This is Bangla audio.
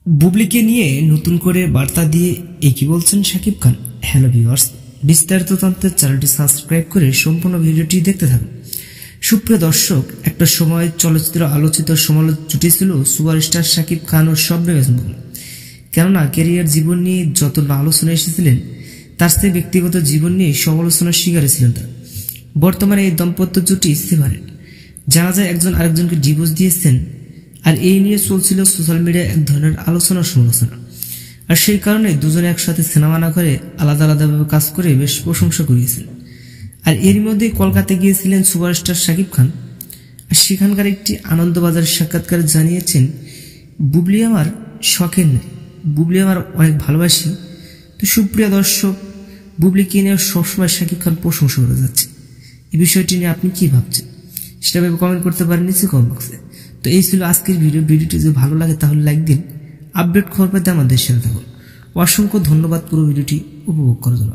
বুবলিকে নিয়ে নতুন করে বার্তা দিয়ে কি বলছেন শাকিব খান। হ্যালো ভিউয়ার্স, বিস্তারিত জানতে চ্যানেলটি সাবস্ক্রাইব করে সম্পূর্ণ ভিডিওটি দেখতে থাকুন। সুপ্রিয় দর্শক, একটা সময় চলচ্চিত্র আলোচিত সমালোচনা জুটেছিল সুপারস্টার শাকিব খান ও শবনম ইসমাইল। কেননা ক্যারিয়ার জীবন নিয়ে যত আলোচনা এসেছিলেন, তার চেয়ে ব্যক্তিগত জীবন নিয়ে সমালোচনার শিকার ছিলেন তারা। বর্তমানে এই দম্পত্য জুটি সেপারেট। জানা যায় একজন আরেকজনকে ডিভোর্স দিয়েছেন, আর এই নিয়ে চলছিল সোশ্যাল মিডিয়ায় এক ধরনের আলোচনা সমালোচনা। আর সেই কারণে দুজনে একসাথে সিনেমা না করে আলাদা আলাদাভাবে কাজ করে বেশ প্রশংসা করিয়েছেন। আর এর মধ্যে কলকাতায় গিয়েছিলেন সুপারস্টার শাকিব খান। আর সেখানকার একটি আনন্দবাজার সাক্ষাৎকারে জানিয়েছেন, বুবলি আমার শখের নেই, বুবলি আমার অনেক ভালোবাসি। তো সুপ্রিয় দর্শক, বুবলিকে নিয়ে সবসময় শাকিব খান প্রশংসা করে যাচ্ছে। এই বিষয়টি নিয়ে আপনি কি ভাবছেন সেটা ভেবে কমেন্ট করতে পারেন নিচে কমেন্ট বক্সে। তো এই ছিল আজকের ভিডিওটি যদি ভালো লাগে তাহলে লাইক দিন। আপডেট খবর পেতে আমাদের সাথে থাকুন। অসংখ্য ধন্যবাদ পুরো ভিডিওটি উপভোগ করার জন্য।